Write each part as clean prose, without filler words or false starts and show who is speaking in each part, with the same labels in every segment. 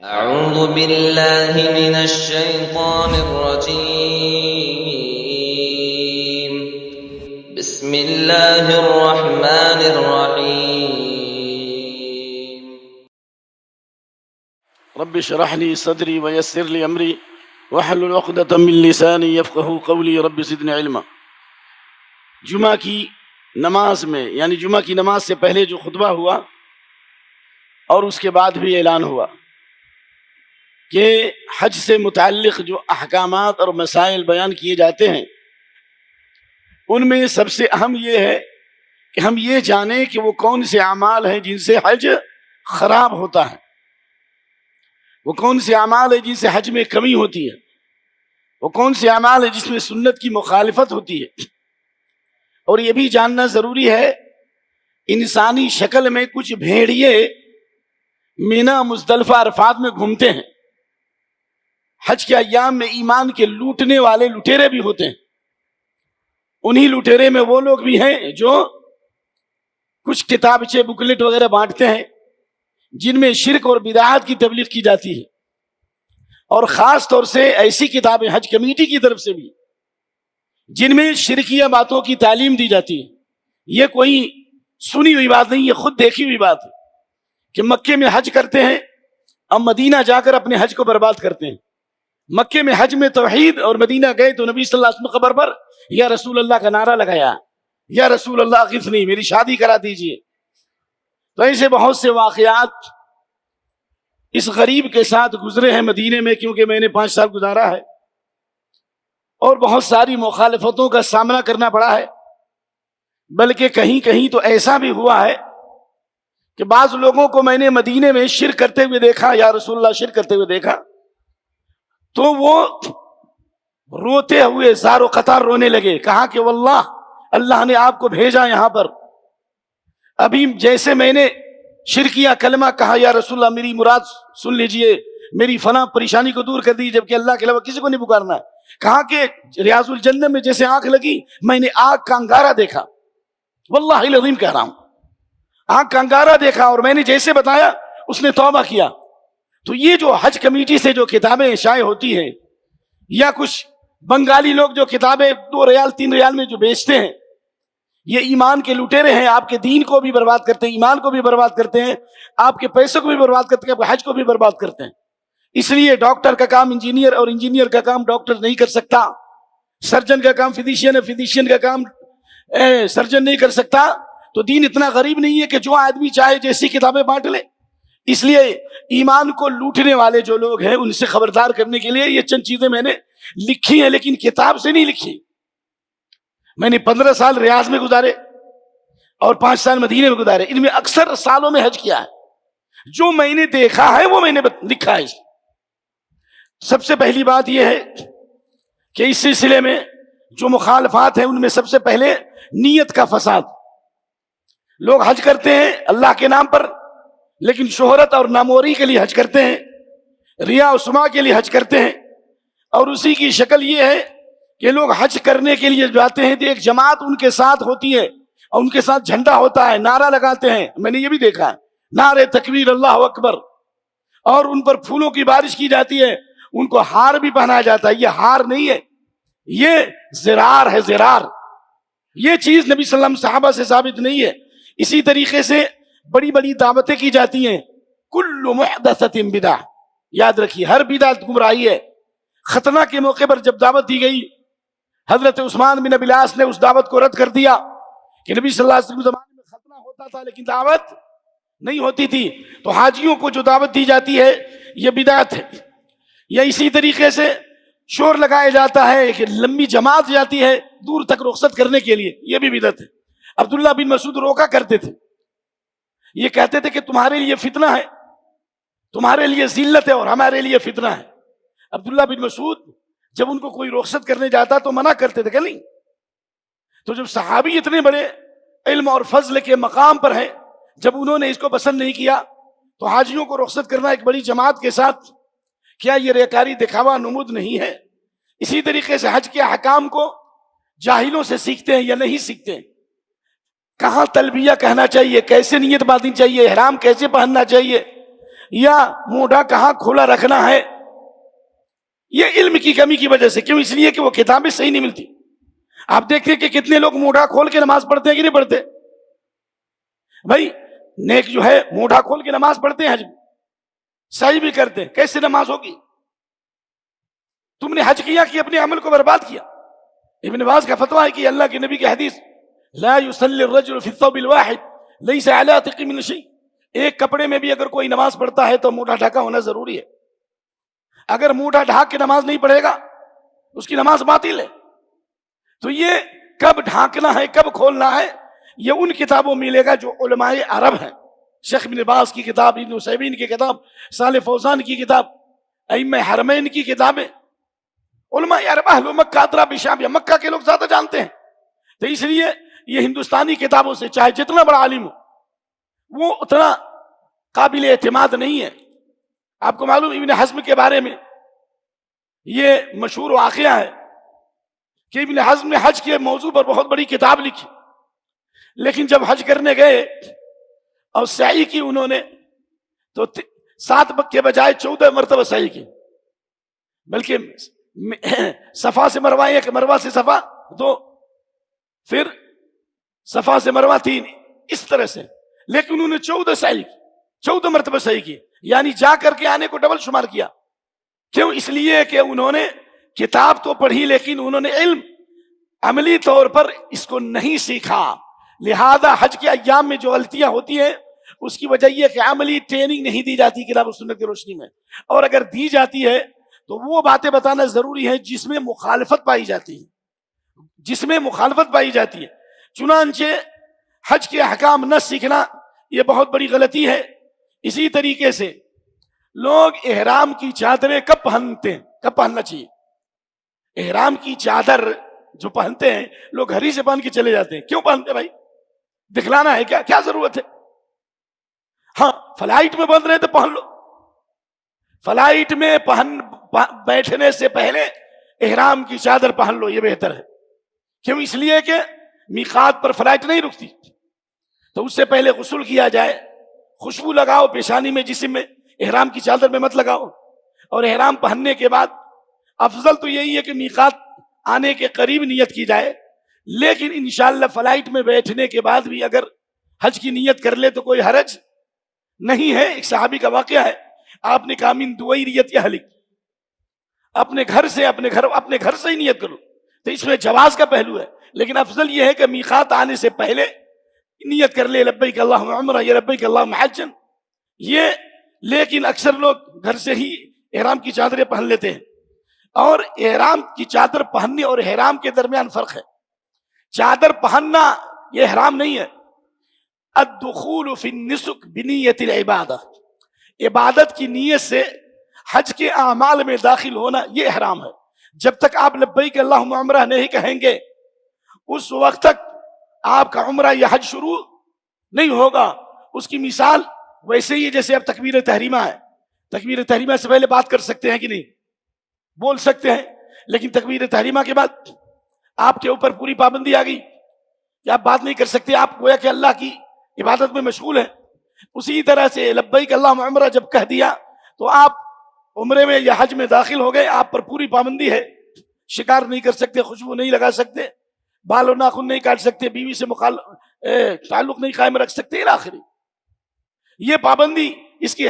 Speaker 1: أعوذ بالله من الشيطان الرجيم. بسم الله الرحمن الرحيم.
Speaker 2: رب اشرح لي صدري ويسر لي امري واحلل عقدة من لساني يفقهوا قولي رب زدني علما. جمعہ کی نماز میں یعنی جمعہ کی نماز سے پہلے جو خطبہ ہوا اور اس کے بعد بھی اعلان ہوا کہ حج سے متعلق جو احکامات اور مسائل بیان کیے جاتے ہیں ان میں سب سے اہم یہ ہے کہ ہم یہ جانیں کہ وہ کون سے اعمال ہیں جن سے حج خراب ہوتا ہے، وہ کون سے اعمال ہیں جن سے حج میں کمی ہوتی ہے، وہ کون سے اعمال ہیں جس میں سنت کی مخالفت ہوتی ہے. اور یہ بھی جاننا ضروری ہے انسانی شکل میں کچھ بھیڑیے مینا مزدلفہ عرفات میں گھومتے ہیں. حج کے ایام میں ایمان کے لوٹنے والے لٹیرے بھی ہوتے ہیں. انہی لٹیرے میں وہ لوگ بھی ہیں جو کچھ کتابچے بکلیٹ وغیرہ بانٹتے ہیں جن میں شرک اور بدعات کی تبلیغ کی جاتی ہے، اور خاص طور سے ایسی کتابیں حج کمیٹی کی طرف سے بھی جن میں شرکیہ باتوں کی تعلیم دی جاتی ہے. یہ کوئی سنی ہوئی بات نہیں، یہ خود دیکھی ہوئی بات ہے کہ مکے میں حج کرتے ہیں، اب مدینہ جا کر اپنے حج کو برباد کرتے ہیں. مکے میں حج میں توحید، اور مدینہ گئے تو نبی صلی اللہ علیہ وسلم قبر پر یا رسول اللہ کا نعرہ لگایا، یا رسول اللہ غثنی، میری شادی کرا دیجئے. تو ایسے بہت سے واقعات اس غریب کے ساتھ گزرے ہیں مدینے میں، کیونکہ میں نے 5 سال گزارا ہے اور بہت ساری مخالفتوں کا سامنا کرنا پڑا ہے. بلکہ کہیں کہیں تو ایسا بھی ہوا ہے کہ بعض لوگوں کو میں نے مدینے میں شرک کرتے ہوئے دیکھا، یا رسول اللہ شرک کرتے ہوئے دیکھا، تو وہ روتے ہوئے زار و قطار رونے لگے. کہا کہ واللہ اللہ نے آپ کو بھیجا یہاں پر، ابھی جیسے میں نے شرکیہ کلمہ کہا یا رسول اللہ میری مراد سن لیجئے، میری فلاں پریشانی کو دور کر دی، جبکہ اللہ کے علاوہ کسی کو نہیں پکارنا. کہا کہ ریاض الجنہ میں جیسے آنکھ لگی میں نے آگ کا انگارہ دیکھا، واللہ العظیم کہہ رہا ہوں، آگ کا انگارہ دیکھا، اور میں نے جیسے بتایا اس نے توبہ کیا. تو یہ جو حج کمیٹی سے جو کتابیں شائع ہوتی ہیں، یا کچھ بنگالی لوگ جو کتابیں 2 ریال 3 ریال میں جو بیچتے ہیں، یہ ایمان کے لٹیرے ہیں. آپ کے دین کو بھی برباد کرتے ہیں، ایمان کو بھی برباد کرتے ہیں، آپ کے پیسوں کو بھی برباد کرتے ہیں، آپ کے حج کو بھی برباد کرتے ہیں. اس لیے ڈاکٹر کا کام انجینئر، اور انجینئر کا کام ڈاکٹر نہیں کر سکتا. سرجن کا کام فزیشین ہے، فزیشین کا کام سرجن نہیں کر سکتا. تو دین اتنا غریب نہیں ہے کہ جو آدمی چاہے جیسی کتابیں بانٹ لے. اس لیے ایمان کو لوٹنے والے جو لوگ ہیں ان سے خبردار کرنے کے لیے یہ چند چیزیں میں نے لکھی ہیں، لیکن کتاب سے نہیں لکھی. میں نے 15 سال ریاض میں گزارے اور 5 سال مدینے میں گزارے. ان میں اکثر سالوں میں حج کیا ہے. جو میں نے دیکھا ہے وہ میں نے لکھا ہے. سب سے پہلی بات یہ ہے کہ اس سلسلے میں جو مخالفات ہیں ان میں سب سے پہلے نیت کا فساد. لوگ حج کرتے ہیں اللہ کے نام پر، لیکن شہرت اور ناموری کے لیے حج کرتے ہیں، ریا و سما کے لیے حج کرتے ہیں. اور اسی کی شکل یہ ہے کہ لوگ حج کرنے کے لیے جاتے ہیں تو ایک جماعت ان کے ساتھ ہوتی ہے اور ان کے ساتھ جھنڈا ہوتا ہے، نعرہ لگاتے ہیں. میں نے یہ بھی دیکھا ہے، نعرے تکبیر اللہ اکبر، اور ان پر پھولوں کی بارش کی جاتی ہے، ان کو ہار بھی پہنایا جاتا ہے. یہ ہار نہیں ہے، یہ زرار ہے، زرار. یہ چیز نبی صلی اللہ علیہ وسلم صحابہ سے ثابت نہیں ہے. اسی طریقے سے بڑی بڑی دعوتیں کی جاتی ہیں، کل محدثۃ بدعہ. یاد رکھیے ہر بدعت گمراہی ہے. ختنہ کے موقع پر جب دعوت دی گئی، حضرت عثمان بن ابی العاص نے اس دعوت کو رد کر دیا کہ نبی صلی اللہ علیہ وسلم زمانے میں ختنہ ہوتا تھا لیکن دعوت نہیں ہوتی تھی. تو حاجیوں کو جو دعوت دی جاتی ہے یہ بدعت ہے. یا اسی طریقے سے شور لگایا جاتا ہے کہ لمبی جماعت جاتی ہے دور تک رخصت کرنے کے لیے، یہ بھی بدعت ہے. عبداللہ بن مسعود روکا کرتے تھے، یہ کہتے تھے کہ تمہارے لیے فتنہ ہے، تمہارے لیے ذلت ہے اور ہمارے لیے فتنہ ہے. عبداللہ بن مسعود جب ان کو کوئی رخصت کرنے جاتا تو منع کرتے تھے کہ نہیں. تو جب صحابی اتنے بڑے علم اور فضل کے مقام پر ہیں، جب انہوں نے اس کو پسند نہیں کیا تو حاجیوں کو رخصت کرنا ایک بڑی جماعت کے ساتھ، کیا یہ ریاکاری دکھاوا نمود نہیں ہے؟ اسی طریقے سے حج کے احکام کو جاہلوں سے سیکھتے ہیں یا نہیں سیکھتے ہیں. کہاں تلبیہ کہنا چاہیے، کیسے نیت باندھنی چاہیے، احرام کیسے پہننا چاہیے، یا موڈا کہاں کھلا رکھنا ہے، یہ علم کی کمی کی وجہ سے. کیوں؟ اس لیے کہ وہ کتابیں صحیح نہیں ملتی. آپ دیکھتے کہ کتنے لوگ موڈا کھول کے نماز پڑھتے ہیں کہ نہیں پڑھتے؟ بھائی نیک جو ہے موڈا کھول کے نماز پڑھتے ہیں، حج صحیح بھی کرتے ہیں، کیسے نماز ہوگی؟ تم نے حج کیا کہ اپنے عمل کو برباد کیا. ابن باز کا فتویٰ ہے کہ اللہ کے نبی کی حدیث لا يصلي الرجل في الثوب الواحد ليس على عاتقه من شيء. ایک کپڑے میں بھی اگر کوئی نماز پڑھتا ہے تو موڈا ڈھکا ہونا ضروری ہے. اگر موڈا ڈھاک کے نماز نہیں پڑھے گا اس کی نماز باطل ہے. تو یہ کب ڈھانکنا ہے کب کھولنا ہے یہ ان کتابوں میں ملے گا جو علماء عرب ہیں. شیخ ابن باز کی کتاب، ابن عثیمین کی کتاب، صالح فوزان کی کتاب، ائمہ حرمین کی کتابیں، علماء عرب اہل مکہ ادرا بشام، یا مکہ کے لوگ زیادہ جانتے ہیں. تو اس لیے یہ ہندوستانی کتابوں سے چاہے جتنا بڑا عالم ہو وہ اتنا قابل اعتماد نہیں ہے. آپ کو معلوم ابن حزم کے بارے میں یہ مشہور واقعہ ہے کہ ابن حزم نے حج کے موضوع پر بہت بڑی کتاب لکھی، لیکن جب حج کرنے گئے اور سعی کی انہوں نے تو 7 کے بجائے 14 مرتبہ سعی کی، بلکہ صفا سے مروہ 1، مروہ سے صفا 2، پھر صفا سے مروہ 3، اس طرح سے. لیکن انہوں نے 14 سعی کی، 14 مرتبہ صحیح کی، یعنی جا کر کے آنے کو ڈبل شمار کیا. کیوں؟ اس لیے کہ انہوں نے کتاب تو پڑھی لیکن انہوں نے علم عملی طور پر اس کو نہیں سیکھا. لہذا حج کے ایام میں جو غلطیاں ہوتی ہیں اس کی وجہ یہ کہ عملی ٹریننگ نہیں دی جاتی کتاب و سنت کی روشنی میں، اور اگر دی جاتی ہے تو وہ باتیں بتانا ضروری ہے جس میں مخالفت پائی جاتی ہے، جس میں مخالفت پائی جاتی ہے. چنانچہ حج کے احکام نہ سیکھنا یہ بہت بڑی غلطی ہے. اسی طریقے سے لوگ احرام کی چادریں کب پہنتے ہیں، کب پہننا چاہیے؟ احرام کی چادر جو پہنتے ہیں لوگ گھر ہی سے پہن کے چلے جاتے ہیں. کیوں پہنتے بھائی؟ دکھلانا ہے کیا؟ کیا ضرورت ہے؟ ہاں فلائٹ میں بند رہے تو پہن لو، فلائٹ میں بیٹھنے سے پہلے احرام کی چادر پہن لو، یہ بہتر ہے. کیوں؟ اس لیے کہ میقات پر فلائٹ نہیں رکتی، تو اس سے پہلے غسل کیا جائے، خوشبو لگاؤ پیشانی میں، جسم میں، احرام کی چادر میں مت لگاؤ. اور احرام پہننے کے بعد افضل تو یہی ہے کہ میقات آنے کے قریب نیت کی جائے، لیکن انشاءاللہ فلائٹ میں بیٹھنے کے بعد بھی اگر حج کی نیت کر لے تو کوئی حرج نہیں ہے. ایک صحابی کا واقعہ ہے، آپ نے کہا من دویریت اہلک، اپنے گھر سے ہی نیت کرو. تو اس میں جواز کا پہلو ہے، لیکن افضل یہ ہے کہ میقات آنے سے پہلے نیت کر لے لبیک اللہم عمرہ یا لبیک اللہم حجن. یہ لیکن اکثر لوگ گھر سے ہی احرام کی چادریں پہن لیتے ہیں. اور احرام کی چادر پہننے اور احرام کے درمیان فرق ہے. چادر پہننا یہ احرام نہیں ہے. الدخول فی النسک بنیت العبادہ، عبادت کی نیت سے حج کے اعمال میں داخل ہونا یہ احرام ہے. جب تک آپ لبیک اللہم عمرہ نہیں کہیں گے اس وقت تک آپ کا عمرہ یا حج شروع نہیں ہوگا. اس کی مثال ویسے ہی جیسے اب تکبیر تحریمہ ہے، تکبیر تحریمہ سے پہلے بات کر سکتے ہیں کہ نہیں؟ بول سکتے ہیں، لیکن تکبیر تحریمہ کے بعد آپ کے اوپر پوری پابندی آ گئی کہ آپ بات نہیں کر سکتے، آپ گویا کہ اللہ کی عبادت میں مشغول ہیں. اسی طرح سے لبیک اللہم عمرہ جب کہہ دیا تو آپ عمرے میں یا حج میں داخل ہو گئے، آپ پر پوری پابندی ہے. شکار نہیں کر سکتے، خوشبو نہیں لگا سکتے، بال و ناخن نہیں کاٹ سکتے، بیوی سے تعلق نہیں قائم رکھ سکتے الی آخری. یہ پابندی اس کی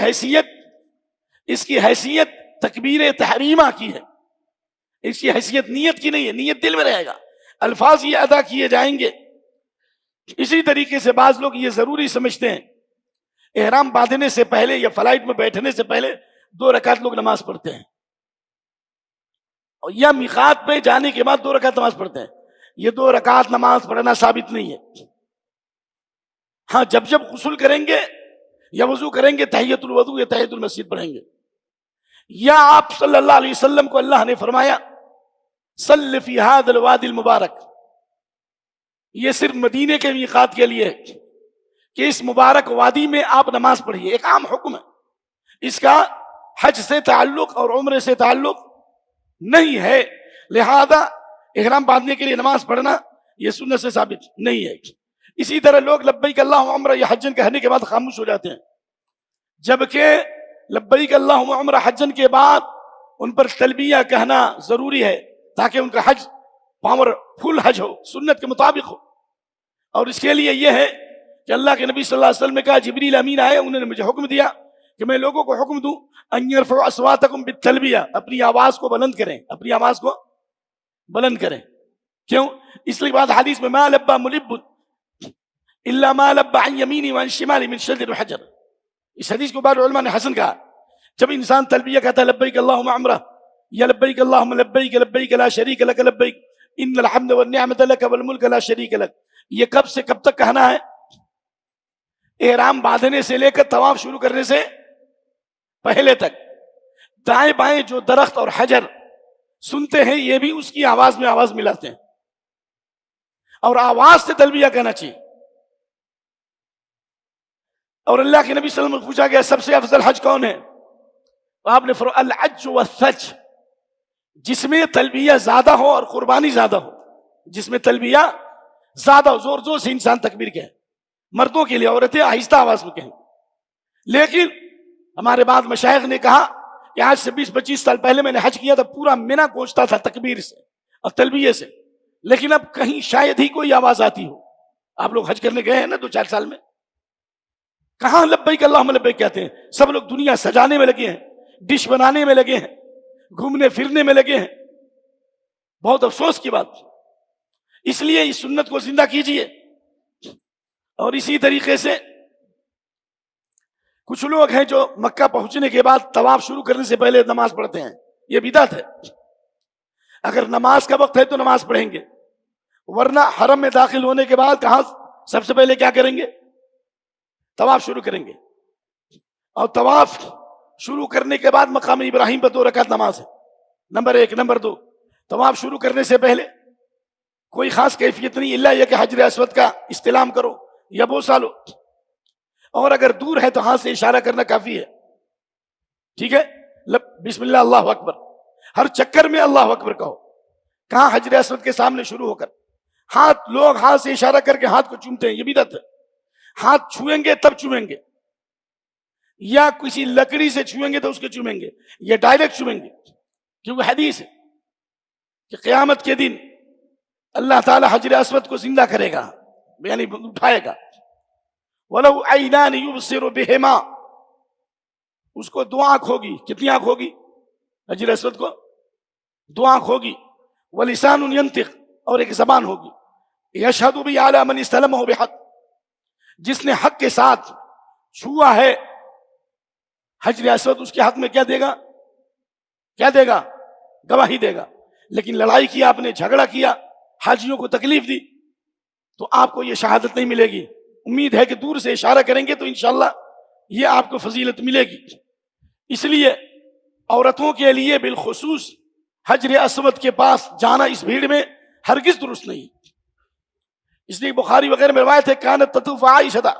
Speaker 2: حیثیت تکبیر تحریمہ کی ہے، اس کی حیثیت نیت کی نہیں ہے. نیت دل میں رہے گا، الفاظ یہ ادا کیے جائیں گے. اسی طریقے سے بعض لوگ یہ ضروری سمجھتے ہیں احرام باندھنے سے پہلے یا فلائٹ میں بیٹھنے سے پہلے 2 رکعت لوگ نماز پڑھتے ہیں، یا میقات پہ جانے کے بعد 2 رکعت نماز پڑھتے ہیں. یہ 2 رکعت نماز پڑھنا ثابت نہیں ہے. ہاں جب غسل کریں گے یا وضو کریں گے تحیۃ الوضو یا تحیۃ المسجد پڑھیں گے. یا آپ صلی اللہ علیہ وسلم کو اللہ نے فرمایا صلی فی ھذا الوادی المبارک، یہ صرف مدینے کے میقات کے لیے ہے کہ اس مبارک وادی میں آپ نماز پڑھیے. ایک عام حکم ہے، اس کا حج سے تعلق اور عمرے سے تعلق نہیں ہے. لہذا احرام باندھنے کے لیے نماز پڑھنا یہ سنت سے ثابت نہیں ہے. اسی طرح لوگ لبیک اللہم عمرہ یا حجن کہنے کے بعد خاموش ہو جاتے ہیں، جبکہ لبیک اللہم عمرہ حجن کے بعد ان پر تلبیہ کہنا ضروری ہے تاکہ ان کا حج پاور فل حج ہو، سنت کے مطابق ہو. اور اس کے لیے یہ ہے کہ اللہ کے نبی صلی اللہ علیہ وسلم نے کہا جبریل امین آئے، انہوں نے مجھے حکم دیا کہ میں لوگوں کو حکم دوں ان یرفعوا اصواتکم بالتلبیہ، اپنی آواز کو بلند کریں، اپنی آواز کو بلند کریں. کیوں؟ اس لیے بعد حدیث میں ما لبى ملب الا ما لبى عن يمينه وعن شماله من شجر وحجر. اس حدیث کو بعض علماء نے حسن کہا. جب انسان تلبیہ کہتا ہے لبیک اللہم عمرہ یا لبیک اللہم لبیک لبیک لا شریک لک لبیک ان الحمد والنعمت لک والملک لا شریک لک، یہ کب سے کب تک کہنا ہے؟ احرام باندھنے سے لے کر طواف شروع کرنے سے پہلے تک. دائیں بائیں جو درخت اور حجر سنتے ہیں یہ بھی اس کی آواز میں آواز ملاتے ہیں، اور آواز سے تلبیہ کہنا چاہیے. اور اللہ کے نبی صلی اللہ علیہ وسلم کو پوچھا گیا سب سے افضل حج کون ہے؟ تو آپ نے فرمایا الحج والثج، جس میں تلبیہ زیادہ ہو اور قربانی زیادہ ہو. جس میں تلبیہ زیادہ ہو، زور زور سے انسان تکبیر کہے. مردوں کے لیے، عورتیں آہستہ آواز میں کہیں. لیکن ہمارے بعد مشائخ نے کہا کہ آج سے 20-25 سال پہلے میں نے حج کیا تھا، پورا مینا گونجتا تھا تکبیر سے اور تلبیہ سے، لیکن اب کہیں شاید ہی کوئی آواز آتی ہو. آپ لوگ حج کرنے گئے ہیں نا 2-4 سال میں، کہاں لبیک اللہم لبیک کہتے ہیں؟ سب لوگ دنیا سجانے میں لگے ہیں، ڈش بنانے میں لگے ہیں، گھومنے پھرنے میں لگے ہیں. بہت افسوس کی بات. اس لیے اس سنت کو زندہ کیجئے. اور اسی طریقے سے کچھ لوگ ہیں جو مکہ پہنچنے کے بعد طواف شروع کرنے سے پہلے نماز پڑھتے ہیں، یہ بدعت ہے. اگر نماز کا وقت ہے تو نماز پڑھیں گے، ورنہ حرم میں داخل ہونے کے بعد کہاں سب سے پہلے کیا کریں گے؟ طواف شروع کریں گے. اور طواف شروع کرنے کے بعد مقام ابراہیم پر 2 رکعت نماز ہے، نمبر 1. نمبر 2، طواف شروع کرنے سے پہلے کوئی خاص کیفیت نہیں الا یہ کہ حجر اسود کا استلام کرو یا بوسہ لو، اور اگر دور ہے تو ہاتھ سے اشارہ کرنا کافی ہے. ٹھیک ہے؟ بسم اللہ اللہ اکبر، ہر چکر میں اللہ اکبر کہو. کہاں؟ حجر اسود کے سامنے شروع ہو کر لوگ ہاتھ سے اشارہ کر کے ہاتھ کو چومتے ہیں، یہ بدعت ہے. ہاتھ چھوئیں گے تب چومیں گے، یا کسی لکڑی سے چھوئیں گے تو اس کے چومیں گے، یا ڈائریکٹ چومیں گے. کیونکہ حدیث ہے کہ قیامت کے دن اللہ تعالی حجر اسود کو زندہ کرے گا، یعنی اٹھائے گا. وَلَوْ عَيْنَانِ يُبْصِرُ بِهِمَا، اس کو 2 آنکھ ہوگی. کتنی آنکھ ہوگی؟ حجر اسود کو 2 آنکھ ہوگی. وَلِسَانٌ يَنْطِقُ، اور ایک زبان ہوگی. يَشْهَدُ بِهِ عَلَى مَنِ اسْتَلَمَهُ بِحَقٍّ، جس نے حق کے ساتھ چھوا ہے حجر اسود، اس کے حق میں کیا دے گا؟ کیا دے گا؟ گواہی دے گا. لیکن لڑائی کی آپ نے، جھگڑا کیا، حاجیوں کو تکلیف دی، تو آپ کو یہ شہادت نہیں ملے گی. امید ہے کہ دور سے اشارہ کریں گے تو انشاءاللہ یہ آپ کو فضیلت ملے گی. اس لیے عورتوں کے لیے بالخصوص حجر اسود کے پاس جانا اس بھیڑ میں ہرگز درست نہیں. اس لیے بخاری وغیرہ میں روایت ہے کانت تطوف عائشہ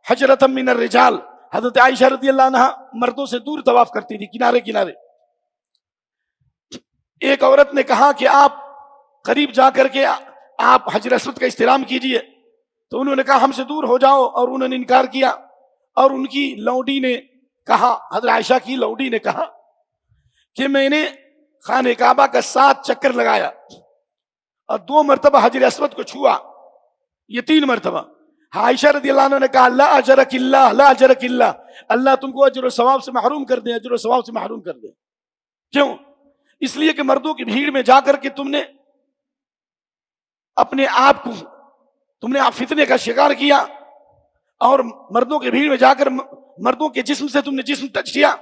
Speaker 2: حجرۃ من الرجال، حضرت عائشہ رضی اللہ عنہا مردوں سے دور طواف کرتی تھی، کنارے کنارے. ایک عورت نے کہا کہ آپ قریب جا کر کے آپ حجر اسود کا استلام کیجئے، تو انہوں نے کہا ہم سے دور ہو جاؤ، اور انہوں نے انکار کیا. اور ان کی لونڈی نے کہا، حضرت عائشہ کی لونڈی نے کہا کہ میں نے خانہ کعبہ کا 7 چکر لگایا اور 2 مرتبہ حجر اسود کو چھوا، یہ 3 مرتبہ. عائشہ رضی اللہ عنہ نے کہا لا اجرک اللہ، لا اجرک اللہ، اللہ تم کو اجر و ثواب سے محروم کر دے، اجر و ثواب سے محروم کر دے. کیوں؟ اس لیے کہ مردوں کی بھیڑ میں جا کر کے تم نے اپنے آپ کو فتنے کا شکار کیا، اور مردوں کی بھیڑ میں جا کر مردوں کے جسم سے تم نے جسم ٹچ کیا.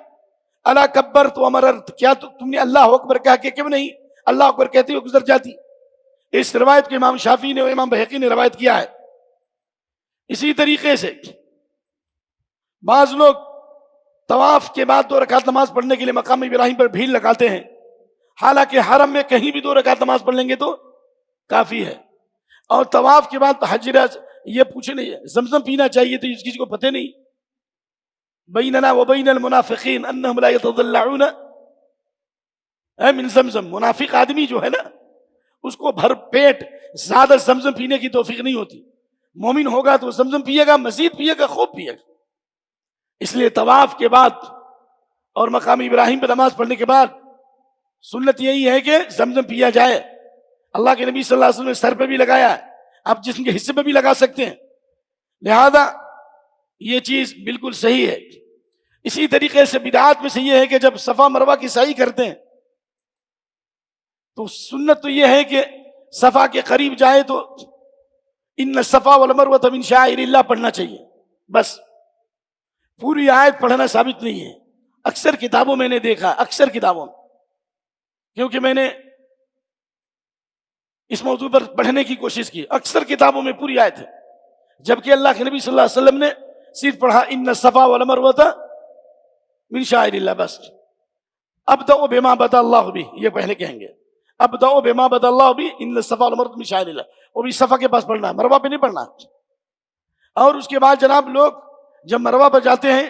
Speaker 2: الا کبرت ومررت، کیا تم نے اللہ اکبر کہا کہ کیوں نہیں اللہ اکبر کہتے ہوئے گزر جاتی؟ اس روایت کو امام شافعی نے اور امام بہقی نے روایت کیا ہے. اسی طریقے سے بعض لوگ طواف کے بعد 2 رکعت نماز پڑھنے کے لیے مقام ابراہیم پر بھیڑ لگاتے ہیں، حالانکہ حرم میں کہیں بھی 2 رکعت نماز پڑھ لیں گے تو کافی ہے. اور طواف کے بعد حجر یہ پوچھنے زمزم پینا چاہیے، تو اس کسی کو پتہ نہیں. بیننا وبین المنافقین انہم لا یتضلعون من زمزم، منافق آدمی جو ہے نا اس کو بھر پیٹ زیادہ زمزم پینے کی توفیق نہیں ہوتی. مومن ہوگا تو زمزم پیے گا، مزید پیے گا، خوب پیے گا. اس لیے طواف کے بعد اور مقام ابراہیم پہ نماز پڑھنے کے بعد سنت یہی ہے کہ زمزم پیا جائے. اللہ کے نبی صلی اللہ علیہ وسلم نے سر پہ بھی لگایا ہے، آپ جسم کے حصے پہ بھی لگا سکتے ہیں، لہذا یہ چیز بالکل صحیح ہے. اسی طریقے سے بدعات میں سے یہ ہے کہ جب صفا مروہ کی سعی کرتے ہیں تو سنت تو یہ ہے کہ صفا کے قریب جائے تو ان الصفا والمروہ من شعائر اللہ پڑھنا چاہیے، بس پوری آیت پڑھنا ثابت نہیں ہے. اکثر کتابوں میں نے دیکھا، اکثر کتابوں میں، کیونکہ میں نے اس موضوع پر پڑھنے کی کوشش کی، اکثر کتابوں میں پوری آیت ہے، جبکہ اللہ کے نبی صلی اللہ علیہ وسلم نے صرف پڑھا ان الصفا والمروہ من شعائر اللہ بس. ابدأ بما بدا اللہ بھی، یہ پہلے کہیں گے ابدأ بما بدا اللہ بھی ان الصفا والمروہ من شعائر اللہ، وہ بھی صفا کے پاس پڑھنا ہے، مروہ پہ نہیں پڑھنا. اور اس کے بعد جناب لوگ جب مروہ پر جاتے ہیں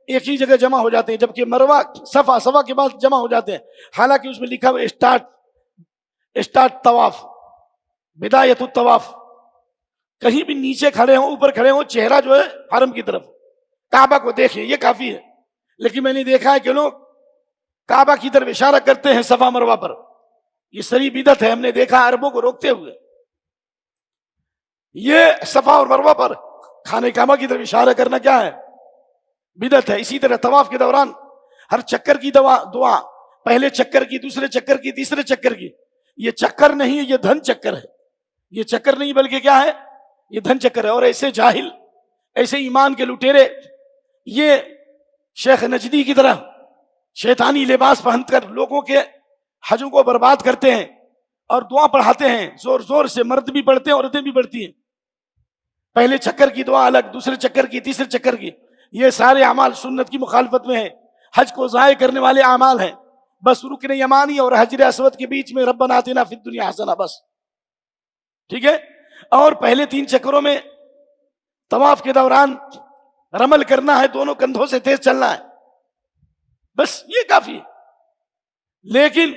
Speaker 2: ایک ہی جگہ جمع ہو جاتے ہیں، جبکہ مروہ صفا کے بعد جمع ہو جاتے ہیں، حالانکہ اس میں لکھا ہوا اسٹارٹ طواف، بدایت الطواف. کہیں بھی نیچے کھڑے ہوں اوپر کھڑے ہوں، چہرہ جو ہے حرم کی طرف، کعبہ کو دیکھیں، یہ کافی ہے. لیکن میں نے دیکھا ہے کہ لوگ کعبہ کی طرف اشارہ کرتے ہیں صفا مروہ پر، یہ صحیح بدعت ہے. ہم نے دیکھا عربوں کو روکتے ہوئے، یہ صفا اور مروہ پر خانہ کعبہ کی طرف اشارہ کرنا کیا ہے؟ بدعت ہے. اسی طرح طواف کے دوران ہر چکر کی دعا، پہلے چکر کی، دوسرے چکر کی، تیسرے چکر کی، یہ چکر نہیں ہے، یہ دھن چکر ہے. یہ چکر نہیں بلکہ کیا ہے؟ یہ دھن چکر ہے. اور ایسے جاہل، ایسے ایمان کے لٹیرے، یہ شیخ نجدی کی طرح شیطانی لباس پہن کر لوگوں کے حجوں کو برباد کرتے ہیں اور دعا پڑھاتے ہیں زور زور سے. مرد بھی پڑھتے ہیں، عورتیں بھی پڑھتی ہیں. پہلے چکر کی دعا الگ، دوسرے چکر کی، تیسرے چکر کی. یہ سارے اعمال سنت کی مخالفت میں ہیں، حج کو ضائع کرنے والے اعمال ہیں. بس رکن یمانی اور حجر اسود کے بیچ میں ربنا آتنا فی الدنیا حسنہ، بس ٹھیک ہے. اور پہلے 3 چکروں میں طواف کے دوران رمل کرنا ہے، دونوں کندھوں سے تیز چلنا ہے، بس یہ کافی ہے. لیکن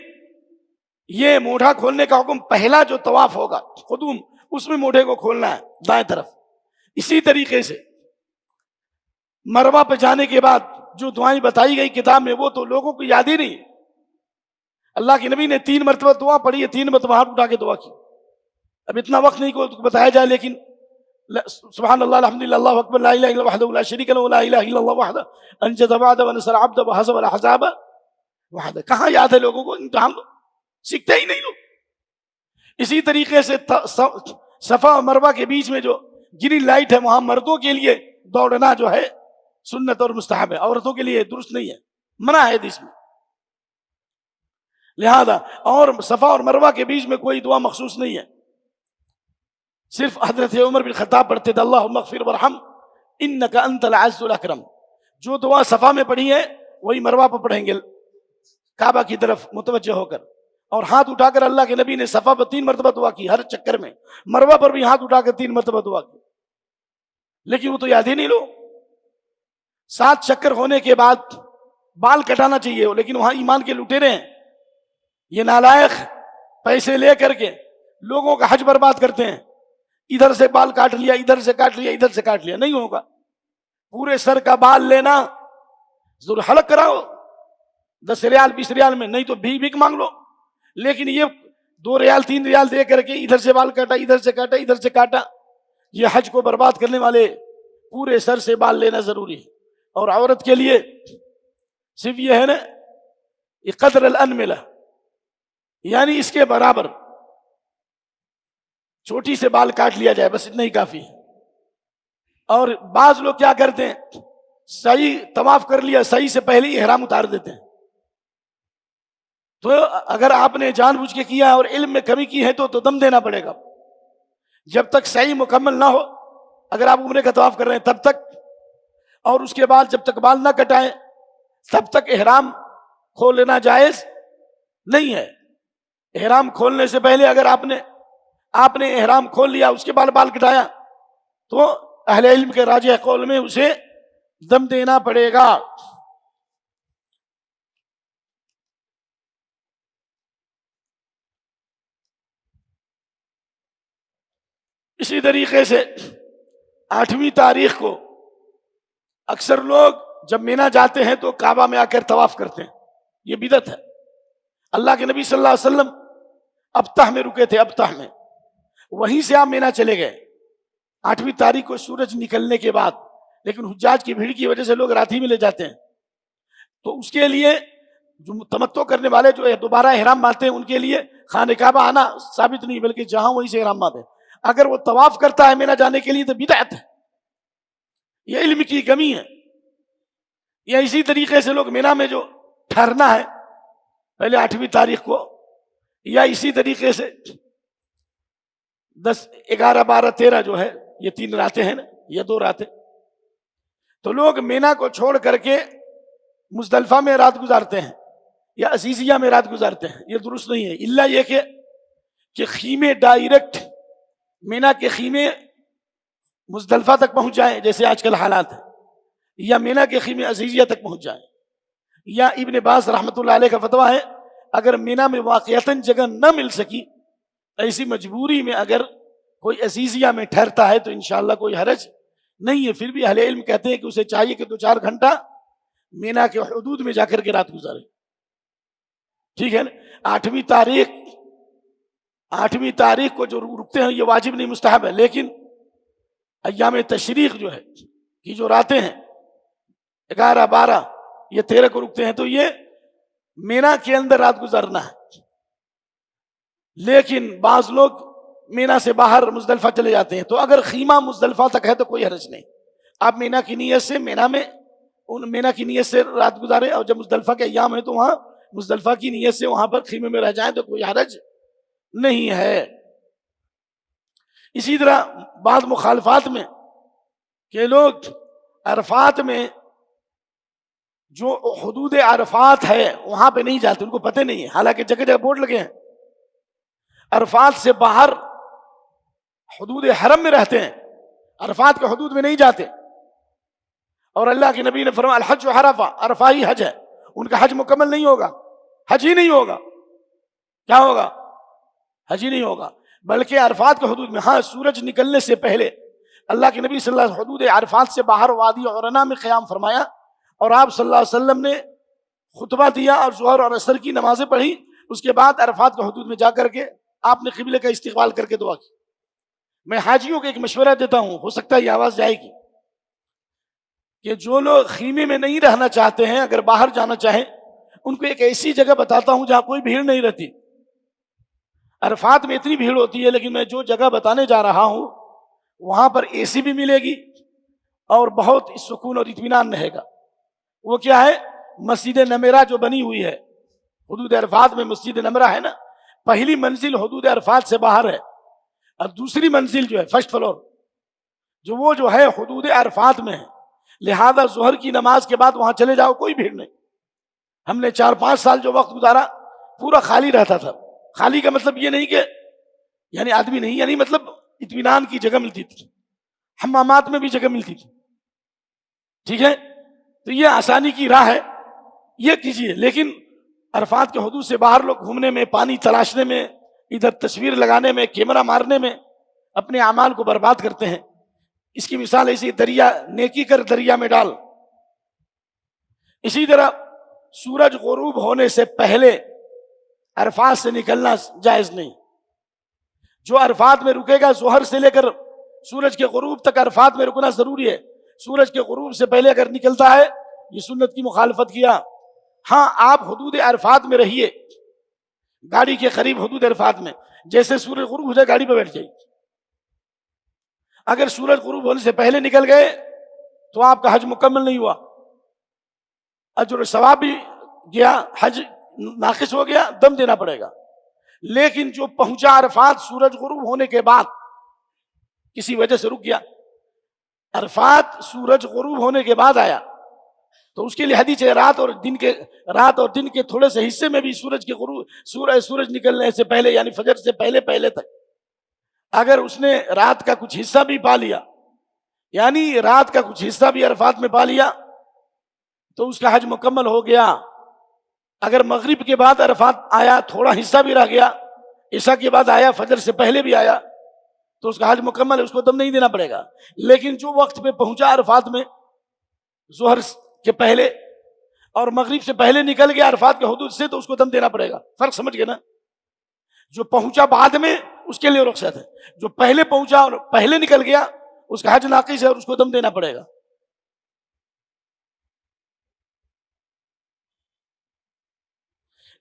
Speaker 2: یہ موڑھا کھولنے کا حکم، پہلا جو طواف ہوگا قدوم، اس میں موڑھے کو کھولنا ہے دائیں طرف. اسی طریقے سے مروہ پہ جانے کے بعد جو دعائیں بتائی گئی کتاب میں، وہ تو لوگوں کو یاد ہی نہیں. اللہ کے نبی نے 3 مرتبہ دعا پڑھی ہے، 3 مرتبہ ہاتھ اٹھا کے دعا کی. اب اتنا وقت نہیں کو بتایا جائے، لیکن سبحان اللہ الحمدللہ اللہ اکبر لا الہ الا اللہ وحدہ لا شریک لہ لا الہ الا اللہ وحدہ انجز وعدہ ونصر عبدہ وحزم الاحزاب وحدہ. کہاں یاد ہے لوگوں کو؟ امتحان لو، سیکھتے ہی نہیں لوگ. اسی طریقے سے صفا اور مروہ کے بیچ میں جو گرین لائٹ ہے، وہاں مردوں کے لیے دوڑنا جو ہے سنت اور مستحب ہے، عورتوں کے لیے درست نہیں ہے، منع ہے حدیث میں. لہذا اور صفا اور مروہ کے بیچ میں کوئی دعا مخصوص نہیں ہے. صرف حضرت عمر بن خطاب پڑھتے تھے اللہم اغفر وارحم انک انت العز الاکرم. جو دعا صفا میں پڑھی ہے وہی مروہ پر پڑھیں گے کعبہ کی طرف متوجہ ہو کر، اور ہاتھ اٹھا کر. اللہ کے نبی نے صفا پر 3 مرتبہ دعا کی ہر چکر میں، مروہ پر بھی ہاتھ اٹھا کر 3 مرتبہ دعا کی. لیکن وہ تو یاد ہی نہیں لو. 7 چکر ہونے کے بعد بال کٹانا چاہیے، لیکن وہاں ایمان کے لٹیرے ہیں، یہ نالائق پیسے لے کر کے لوگوں کا حج برباد کرتے ہیں. ادھر سے بال کاٹ لیا، ادھر سے کاٹ لیا، ادھر سے کاٹ لیا، نہیں ہوگا. پورے سر کا بال لینا ضرور، حلق کراؤ 10 ریال 20 ریال میں، نہیں تو بھیک مانگ لو. لیکن یہ 2 ریال 3 ریال دے کر کے ادھر سے بال کاٹا، ادھر سے کاٹا، ادھر سے کاٹا، یہ حج کو برباد کرنے والے. پورے سر سے بال لینا ضروری ہے. اور عورت کے لیے صرف یہ ہے نا، یہ قدر الانملہ، یعنی اس کے برابر چوٹی سے بال کاٹ لیا جائے، بس اتنا ہی کافی ہے. اور بعض لوگ کیا کرتے ہیں، صحیح طواف کر لیا، صحیح سے پہلے ہی احرام اتار دیتے ہیں. تو اگر آپ نے جان بوجھ کے کیا اور علم میں کمی کی ہے تو دم دینا پڑے گا. جب تک صحیح مکمل نہ ہو، اگر آپ عمرے کا طواف کر رہے ہیں تب تک، اور اس کے بعد جب تک بال نہ کٹائیں تب تک احرام کھول لینا جائز نہیں ہے. احرام کھولنے سے پہلے اگر آپ نے احرام کھول لیا، اس کے بعد بال کٹایا، تو اہل علم کے راجح قول میں اسے دم دینا پڑے گا. اسی طریقے سے 8ویں تاریخ کو اکثر لوگ جب مینا جاتے ہیں تو کعبہ میں آ کر طواف کرتے ہیں، یہ بدعت ہے۔ اللہ کے نبی صلی اللہ علیہ وسلم ابتح میں رکے تھے، ابتح میں، وہیں سے آپ مینا چلے گئے 8ویں تاریخ کو سورج نکلنے کے بعد، لیکن حجاج کی بھیڑ کی وجہ سے لوگ رات ہی میں لے جاتے ہیں، تو اس کے لیے جو تمتع کرنے والے جو دوبارہ احرام باندھتے ہیں ان کے لیے خانہ کعبہ آنا ثابت نہیں، بلکہ جہاں وہیں سے احرام باندھے۔ اگر وہ طواف کرتا ہے مینا جانے کے لیے تو بدعت ہے، یہ علم کی کمی ہے۔ یا اسی طریقے سے لوگ مینا میں جو ٹھہرنا ہے پہلے 8ویں تاریخ کو، یا اسی طریقے سے 10 11 12 13 جو ہے یہ 3 راتیں ہیں نا، یہ 2 راتیں، تو لوگ مینا کو چھوڑ کر کے مزدلفہ میں رات گزارتے ہیں یا عزیزیہ میں رات گزارتے ہیں، یہ درست نہیں ہے۔ الا یہ کہ خیمے ڈائریکٹ مینا کے خیمے مزدلفہ تک پہنچ جائیں جیسے آج کل حالات ہیں، یا مینا کے خیمے عزیزیہ تک پہنچ جائیں، یا ابن باز رحمۃ اللہ علیہ کا فتویٰ ہے اگر مینا میں واقعتاً جگہ نہ مل سکی، ایسی مجبوری میں اگر کوئی عزیزیہ میں ٹھہرتا ہے تو انشاءاللہ کوئی حرج نہیں ہے۔ پھر بھی اہل علم کہتے ہیں کہ اسے چاہیے کہ 2-4 گھنٹہ مینا کے حدود میں جا کر کے رات گزارے، ٹھیک ہے نا۔ 8ویں تاریخ کو جو رکتے ہیں یہ واجب نہیں، مستحب ہے، لیکن ایام تشریق جو ہے کہ جو راتیں ہیں 11 12 یہ 13 کو رکتے ہیں، تو یہ مینا کے اندر رات گزارنا ہے۔ لیکن بعض لوگ مینا سے باہر مزدلفہ چلے جاتے ہیں، تو اگر خیمہ مزدلفہ تک ہے تو کوئی حرج نہیں، آپ مینا کی نیت سے مینا کی نیت سے رات گزارے، اور جب مزدلفہ کے ایام ہے تو وہاں مزدلفہ کی نیت سے وہاں پر خیمے میں رہ جائیں تو کوئی حرج نہیں ہے۔ اسی طرح بعض مخالفات میں کہ لوگ عرفات میں جو حدود عرفات ہے وہاں پہ نہیں جاتے، ان کو پتہ نہیں ہے، حالانکہ جگہ جگہ بورڈ لگے ہیں، عرفات سے باہر حدود حرم میں رہتے ہیں، عرفات کے حدود میں نہیں جاتے، اور اللہ کے نبی نے فرمایا الحج عرفہ، عرفہ ہی حج ہے، ان کا حج مکمل نہیں ہوگا، حج ہی نہیں ہوگا، کیا ہوگا؟ حج ہی نہیں ہوگا، بلکہ عرفات کے حدود میں، ہاں سورج نکلنے سے پہلے اللہ کے نبی صلی اللہ علیہ وسلم حدود عرفات سے باہر وادی عرنا میں قیام فرمایا، اور آپ صلی اللہ علیہ وسلم نے خطبہ دیا اور ظہر اور عصر کی نمازیں پڑھی، اس کے بعد عرفات کے حدود میں جا کر کے آپ نے قبلے کا استقبال کر کے دعا کی۔ میں حاجیوں کو ایک مشورہ دیتا ہوں، ہو سکتا ہے یہ آواز جائے گی، کہ جو لوگ خیمے میں نہیں رہنا چاہتے ہیں اگر باہر جانا چاہیں ان کو ایک ایسی جگہ بتاتا ہوں جہاں کوئی بھیڑ نہیں رہتی۔ عرفات میں اتنی بھیڑ ہوتی ہے، لیکن میں جو جگہ بتانے جا رہا ہوں وہاں پر اے سی بھی ملے گی اور بہت سکون اور اطمینان رہے گا۔ وہ کیا ہے؟ مسجد نمیرہ جو بنی ہوئی ہے حدود عرفات میں، مسجد نمیرہ ہے نا، پہلی منزل حدود عرفات سے باہر ہے، اور دوسری منزل جو ہے فرسٹ فلور جو ہے حدود عرفات میں ہے، لہذا ظہر کی نماز کے بعد وہاں چلے جاؤ، کوئی بھیڑ نہیں۔ ہم نے 4-5 سال جو وقت گزارا پورا خالی رہتا تھا، خالی کا مطلب یہ نہیں کہ یعنی آدمی نہیں، یعنی مطلب اطمینان کی جگہ ملتی تھی، حمامات میں بھی جگہ ملتی تھی، ٹھیک ہے، تو یہ آسانی کی راہ ہے، یہ کیجیے۔ لیکن عرفات کے حدود سے باہر لوگ گھومنے میں، پانی تلاشنے میں، ادھر تصویر لگانے میں، کیمرہ مارنے میں اپنے اعمال کو برباد کرتے ہیں۔ اس کی مثال ایسی، دریا نیکی کر دریا میں ڈال۔ اسی طرح سورج غروب ہونے سے پہلے عرفات سے نکلنا جائز نہیں۔ جو عرفات میں رکے گا ظہر سے لے کر سورج کے غروب تک عرفات میں رکنا ضروری ہے، سورج کے غروب سے پہلے اگر نکلتا ہے یہ سنت کی مخالفت کیا۔ ہاں آپ حدود عرفات میں رہیے، گاڑی کے قریب حدود عرفات میں، جیسے سورج غروب ہو جائے گاڑی پہ بیٹھ جائیے۔ اگر سورج غروب ہونے سے پہلے نکل گئے تو آپ کا حج مکمل نہیں ہوا، اجر و ثواب بھی گیا، حج ناقص ہو گیا، دم دینا پڑے گا۔ لیکن جو پہنچا عرفات سورج غروب ہونے کے بعد، کسی وجہ سے رک گیا، عرفات سورج غروب ہونے کے بعد آیا، تو اس کے لیے حدیث ہے رات اور دن کے تھوڑے سے حصے میں بھی سورج نکلنے سے پہلے یعنی فجر سے پہلے تک اگر اس نے رات کا کچھ حصہ بھی پا لیا، یعنی رات کا کچھ حصہ بھی عرفات میں پا لیا، تو اس کا حج مکمل ہو گیا۔ اگر مغرب کے بعد عرفات آیا، تھوڑا حصہ بھی رہ گیا، عشاء کے بعد آیا، فجر سے پہلے بھی آیا، تو اس کا حج مکمل ہے، اس کو دم نہیں دینا پڑے گا۔ لیکن جو وقت پہ پہنچا عرفات میں، ظہر کے پہلے اور مغرب سے پہلے نکل گیا عرفات کے حدود سے تو اس کو دم دینا پڑے گا. فرق سمجھ گئے نا؟ جو پہنچا بعد میں اس کے لیے رخصت ہے، جو پہلے پہنچا اور پہلے نکل گیا اس کا حج ناقص ہے اور اس کو دم دینا پڑے گا.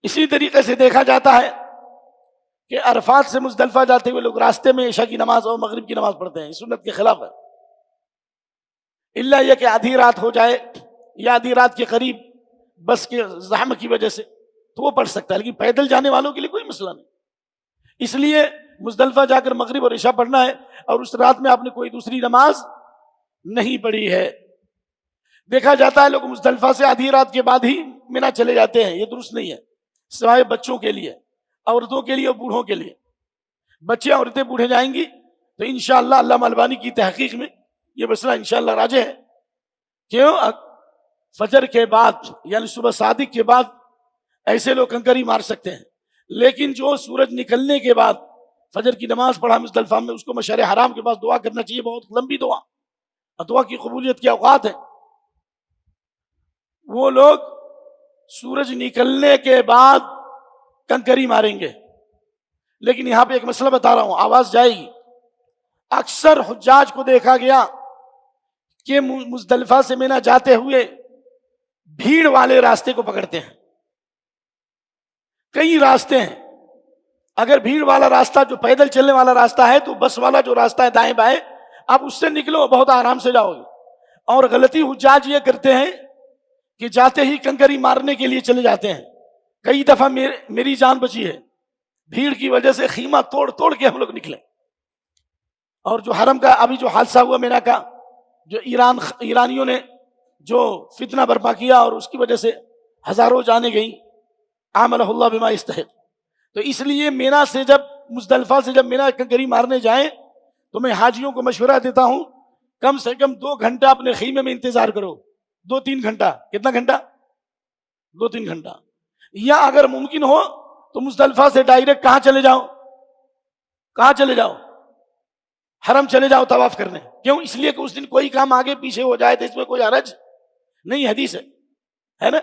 Speaker 2: اسی طریقے سے دیکھا جاتا ہے کہ عرفات سے مزدلفہ جاتے ہوئے لوگ راستے میں عشاء کی نماز اور مغرب کی نماز پڑھتے ہیں، اس سنت کے خلاف ہے. الا یہ کہ آدھی رات ہو جائے یا آدھی رات کے قریب بس کے زحمت کی وجہ سے تو وہ پڑھ سکتا ہے، لیکن پیدل جانے والوں کے لیے کوئی مسئلہ نہیں. اس لیے مزدلفہ جا کر مغرب اور عشاء پڑھنا ہے اور اس رات میں آپ نے کوئی دوسری نماز نہیں پڑھی ہے. دیکھا جاتا ہے لوگ مزدلفہ سے آدھی رات کے بعد ہی مینا چلے جاتے ہیں، یہ درست نہیں ہے، سوائے بچوں کے لیے، عورتوں کے لیے اور بوڑھوں کے لیے. بچے عورتیں بوڑھے جائیں گی تو انشاءاللہ علامہ البانی کی تحقیق میں یہ مسئلہ انشاءاللہ راجح ہے. کیوں؟ فجر کے بعد یعنی صبح صادق کے بعد ایسے لوگ کنکری مار سکتے ہیں، لیکن جو سورج نکلنے کے بعد فجر کی نماز پڑھا مزدلفہ میں اس کو مشعر حرام کے پاس دعا کرنا چاہیے، بہت لمبی دعا، دعا کی قبولیت کے اوقات ہیں. وہ لوگ سورج نکلنے کے بعد کنکری ماریں گے. لیکن یہاں پہ ایک مسئلہ بتا رہا ہوں، آواز جائے گی. اکثر حجاج کو دیکھا گیا کہ مزدلفہ سے مینا جاتے ہوئے بھیڑ والے راستے کو پکڑتے ہیں. کئی راستے ہیں، اگر بھیڑ والا راستہ جو پیدل چلنے والا راستہ ہے تو بس والا جو راستہ ہے دائیں بائیں آپ اس سے نکلو، بہت آرام سے جاؤ گے. اور غلطی حجاج یہ کرتے ہیں کہ جاتے ہی کنکری مارنے کے لیے چلے جاتے ہیں. کئی دفعہ میری جان بچی ہے، بھیڑ کی وجہ سے خیمہ توڑ توڑ کے ہم لوگ نکلے. اور جو حرم کا ابھی جو حادثہ ہوا مینا کا، جو ایرانیوں نے جو فتنہ برپا کیا اور اس کی وجہ سے ہزاروں جانیں گئیں، عاملہ اللہ بما یستحق. تو اس لیے مینا سے جب مزدلفہ سے جب مینا کنکری مارنے جائیں تو میں حاجیوں کو مشورہ دیتا ہوں کم سے کم 2 گھنٹہ اپنے خیمے میں انتظار کرو. 2-3 گھنٹہ. کتنا گھنٹہ؟ 2-3 گھنٹہ. یا اگر ممکن ہو تو مزدلفہ سے ڈائریکٹ کہاں چلے جاؤ؟ کہاں چلے جاؤ؟ حرم چلے جاؤ طواف کرنے. کیوں؟ اس لیے کہ اس دن کوئی کام آگے پیچھے ہو جائے تو اس میں کوئی حرج نہیں. حدیث ہے نا.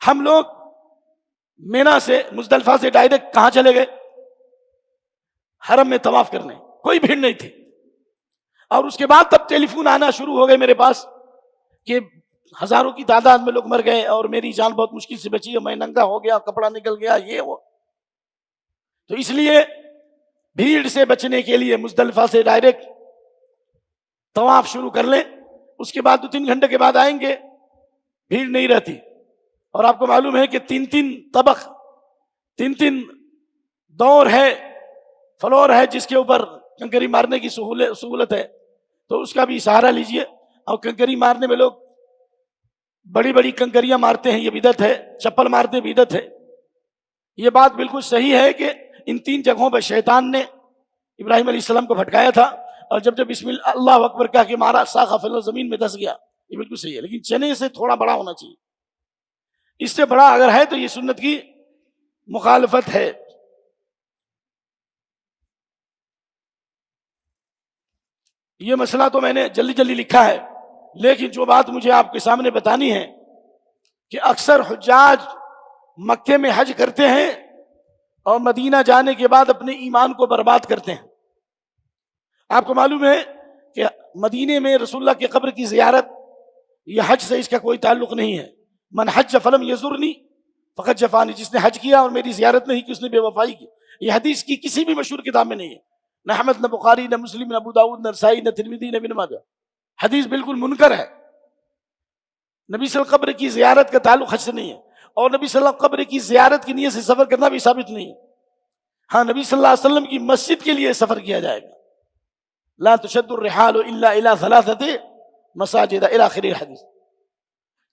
Speaker 2: ہم لوگ مینا سے مزدلفہ سے ڈائریکٹ کہاں چلے گئے؟ حرم میں طواف کرنے. کوئی بھیڑ نہیں تھی. اور اس کے بعد تب ٹیلی فون آنا شروع ہو گئے میرے پاس کہ ہزاروں کی تعداد میں لوگ مر گئے اور میری جان بہت مشکل سے بچی ہے، میں ننگا ہو گیا، کپڑا نکل گیا، یہ وہ. تو اس لیے بھیڑ سے بچنے کے لیے مزدلفہ سے ڈائریکٹ طواف شروع کر لیں. اس کے بعد 2-3 گھنٹے کے بعد آئیں گے، بھیڑ نہیں رہتی. اور آپ کو معلوم ہے کہ 3 طبق 3 دور ہے، فلور ہے جس کے اوپر کنکری مارنے کی سہولت ہے، تو اس کا بھی سہارا لیجئے. اور کنکری مارنے میں لوگ بڑی بڑی کنکریاں مارتے ہیں، یہ بدعت ہے. چپل مارتے بدعت ہے. یہ بات بالکل صحیح ہے کہ ان 3 جگہوں پر شیطان نے ابراہیم علیہ السلام کو بھٹکایا تھا، اور جب بسم اللہ اکبر کہا کہ مارا، ساخا فل زمین میں دس گیا. یہ بالکل صحیح ہے، لیکن چنے سے تھوڑا بڑا ہونا چاہیے. اس سے بڑا اگر ہے تو یہ سنت کی مخالفت ہے. یہ مسئلہ تو میں نے جلدی لکھا ہے، لیکن جو بات مجھے آپ کے سامنے بتانی ہے کہ اکثر حجاج مکے میں حج کرتے ہیں اور مدینہ جانے کے بعد اپنے ایمان کو برباد کرتے ہیں. آپ کو معلوم ہے کہ مدینے میں رسول اللہ کی قبر کی زیارت، یہ حج سے اس کا کوئی تعلق نہیں ہے. من حج فلم یزرنی فقط جفانی، جس نے حج کیا اور میری زیارت نہیں کی اس نے بے وفائی کی. یہ حدیث کی کسی بھی مشہور کتاب میں نہیں ہے، نہ احمد، نہ بخاری، نہ مسلم، نہ ابو داؤد، نہ نسائی، نہ ترمذی، نہ ابن ماجہ. حدیث بالکل منکر ہے. نبی صلی اللہ علیہ وسلم قبر کی زیارت کا تعلق حج سے نہیں ہے، اور نبی صلی اللہ علیہ وسلم قبر کی زیارت کی نیت سے سفر کرنا بھی ثابت نہیں ہے. ہاں، نبی صلی اللہ علیہ وسلم کی مسجد کے لیے سفر کیا جائے گا. لا تشد الرحال الا الى 3 مساجد الى آخر الحدیث.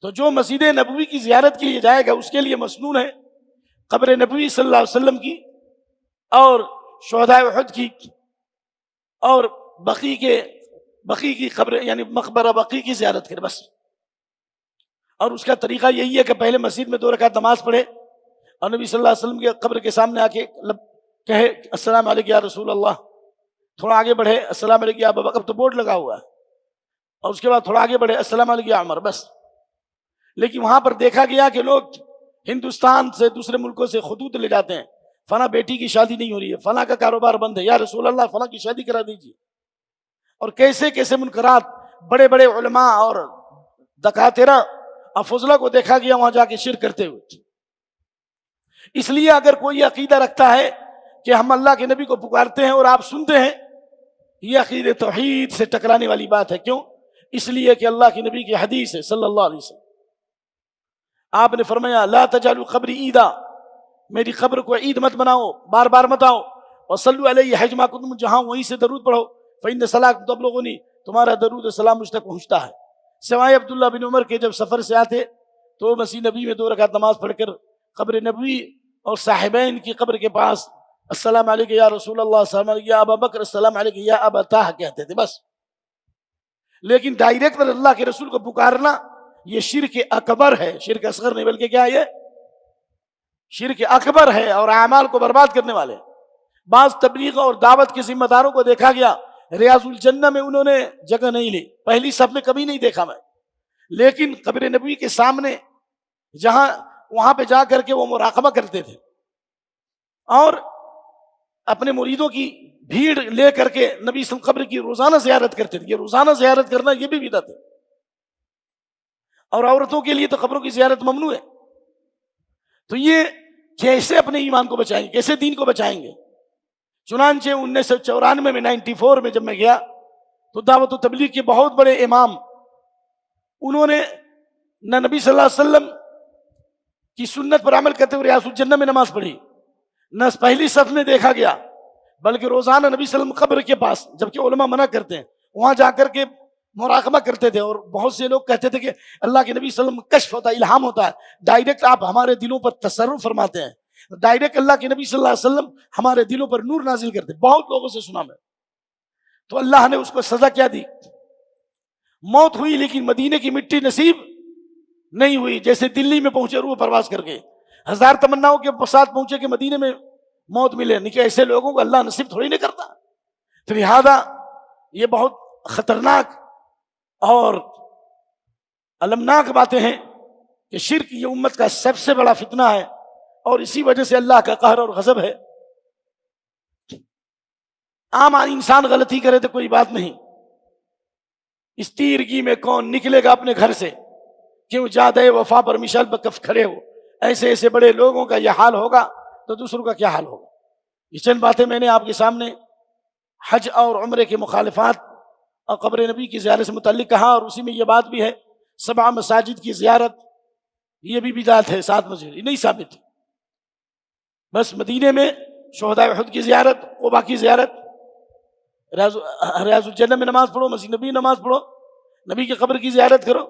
Speaker 2: تو جو مسجد نبوی کی زیارت کے لیے جائے گا اس کے لیے مسنون ہے قبر نبوی صلی اللہ علیہ وسلم کی اور شہداء احد کی اور بقی کی قبر یعنی مقبرہ بقی کی زیارت کرے بس. اور اس کا طریقہ یہی ہے کہ پہلے مسجد میں 2 رکعت نماز پڑھے اور نبی صلی اللہ علیہ وسلم کے قبر کے سامنے آ کے کہے السلام علیکم یا رسول اللہ. تھوڑا آگے بڑھے السلام علیکم یا ابو بکر، اب تو بورڈ لگا ہوا ہے. اور اس کے بعد تھوڑا آگے بڑھے السلام علیکم یا عمر. بس لیکن وہاں پر دیکھا گیا کہ لوگ ہندوستان سے دوسرے ملکوں سے خطوط لے جاتے ہیں، فلاں بیٹی کی شادی نہیں ہو رہی ہے، فلاں کا کاروبار بند ہے، یا رسول اللہ فلاں کی شادی کرا دیجیے. اور کیسے کیسے منکرات، بڑے بڑے علماء اور دکاترہ افضلہ کو دیکھا گیا وہاں جا کے شرک کرتے ہوئے. اس لیے اگر کوئی عقیدہ رکھتا ہے کہ ہم اللہ کے نبی کو پکارتے ہیں اور آپ سنتے ہیں، یہ عقیدہ توحید سے ٹکرانے والی بات ہے. کیوں؟ اس لیے کہ اللہ کے نبی کی حدیث ہے صلی اللہ علیہ وسلم. آپ نے فرمایا لا تجعلوا قبری عیدا، میری قبر کو عید مت بناؤ، بار بار مت آؤ. وصلوا علیہ حیثما کنتم، جہاں وہیں سے درود پڑھو. فإن صلاتکم تبلغنی، تمہارا درود و سلام مجھ تک پہنچتا ہے. سوائے عبداللہ بن عمر کے جب سفر سے آتے تو مسجد نبی میں 2 رکعت نماز پڑھ کر قبر نبوی اور صاحبین کی قبر کے پاس السلام علیکم یا رسول اللہ، السلام علیکم یا ابا بکر، السلام علیکم یا ابا طاہ کہتے تھے بس. لیکن ڈائریکٹ اللہ کے رسول کو پکارنا یہ شرک اکبر ہے، شرک اصغر نہیں بلکہ کیا ہے، یہ شرک اکبر ہے اور اعمال کو برباد کرنے والے. بعض تبلیغ اور دعوت کے ذمہ داروں کو دیکھا گیا ریاض الجنہ میں انہوں نے جگہ نہیں لی، پہلی صف میں کبھی نہیں دیکھا میں، لیکن قبر نبوی کے سامنے جہاں وہاں پہ جا کر کے وہ مراقبہ کرتے تھے اور اپنے مریدوں کی بھیڑ لے کر کے نبی صلی اللہ علیہ وسلم قبر کی روزانہ زیارت کرتے تھے. یہ روزانہ زیارت کرنا یہ بھی بدعت ہے، اور عورتوں کے لیے تو قبروں کی زیارت ممنوع ہے. تو یہ کیسے اپنے ایمان کو بچائیں گے، کیسے دین کو بچائیں گے؟ چنانچہ 1994 میں 94 میں جب میں گیا تو دعوت و تبلیغ کے بہت بڑے امام، انہوں نے نہ نبی صلی اللہ علیہ وسلم کی سنت پر عمل کرتے ہوئے ریاض الجنہ میں نماز پڑھی، نہ پہلی صف میں دیکھا گیا، بلکہ روزانہ نبی صلی اللہ علیہ وسلم قبر کے پاس، جبکہ علماء منع کرتے ہیں، وہاں جا کر کے مراقبہ کرتے تھے. اور بہت سے لوگ کہتے تھے کہ اللہ کے نبی صلی اللہ علیہ وسلم کشف ہوتا ہے، الہام ہوتا ہے، ڈائریکٹ آپ ہمارے دلوں پر تصرف فرماتے ہیں، ڈائریکٹ اللہ کے نبی صلی اللہ علیہ وسلم ہمارے دلوں پر نور نازل کرتے. بہت لوگوں سے سنا میں. تو اللہ نے اس کو سزا کیا دی؟ موت ہوئی، لیکن مدینے کی مٹی نصیب نہیں ہوئی. جیسے دلی میں پہنچے روح پرواز کر کے، 1000 تمناؤں کے ساتھ پہنچے کہ مدینے میں موت ملے، نہیں کہ ایسے لوگوں کو اللہ نصیب تھوڑی نہیں کرتا. تو لہذا یہ بہت خطرناک اور المناک باتیں ہیں کہ شرک یہ امت کا سب سے بڑا فتنہ ہے، اور اسی وجہ سے اللہ کا قہر اور غضب ہے. عام انسان غلطی کرے تو کوئی بات نہیں، اس تیرگی میں کون نکلے گا اپنے گھر سے؟ کیوں جادے وفا پر مشال بکف کھڑے ہو؟ ایسے ایسے بڑے لوگوں کا یہ حال ہوگا تو دوسروں کا کیا حال ہوگا؟ یہ چند باتیں میں نے آپ کے سامنے حج اور عمرے کے مخالفات اور قبر نبی کی زیارت سے متعلق کہا، اور اسی میں یہ بات بھی ہے 7 مساجد کی زیارت یہ بھی بدعت ہے. 7 مسجد یہ نہیں ثابت ہے. بس مدینے میں شہداء احد کی زیارت، قبا کی زیارت، ریاض الجنہ میں نماز پڑھو، مسجد نبی نماز پڑھو، نبی کی قبر کی زیارت کرو،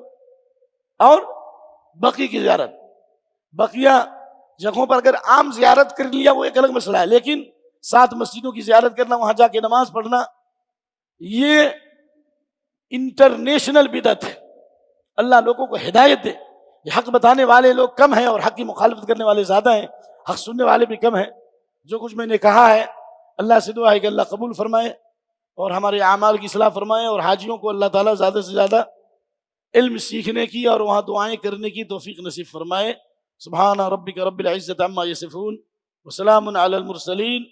Speaker 2: اور بقی کی زیارت. بقیہ جگہوں پر اگر عام زیارت کر لیا وہ ایک الگ مسئلہ ہے، لیکن 7 مسجدوں کی زیارت کرنا، وہاں جا کے نماز پڑھنا، یہ انٹرنیشنل بدعت ہے. اللہ لوگوں کو ہدایت دے. یہ حق بتانے والے لوگ کم ہیں اور حق کی مخالفت کرنے والے زیادہ ہیں، حق سننے والے بھی کم ہیں. جو کچھ میں نے کہا ہے اللہ سے دعا ہے کہ اللہ قبول فرمائے اور ہمارے اعمال کی اصلاح فرمائے، اور حاجیوں کو اللہ تعالیٰ زیادہ سے زیادہ علم سیکھنے کی اور وہاں دعائیں کرنے کی توفیق نصیب فرمائے. سبحان ربک رب العزت عما یصفون وسلام علی المرسلین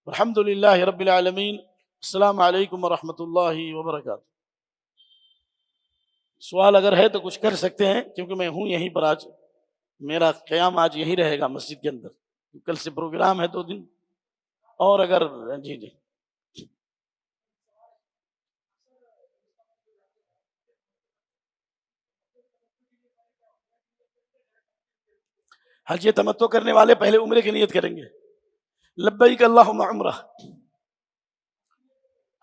Speaker 2: والحمد للہ رب العالمین. السلام علیکم ورحمۃ اللہ وبرکاتہ. سوال اگر ہے تو کچھ کر سکتے ہیں، کیونکہ میں ہوں یہیں پر، آج میرا قیام آج یہیں رہے گا مسجد کے اندر، کل سے پروگرام ہے 2 دن. اور اگر جی حج تمتع کرنے والے پہلے عمرے کی نیت کریں گے، لبیک اللہم عمرہ.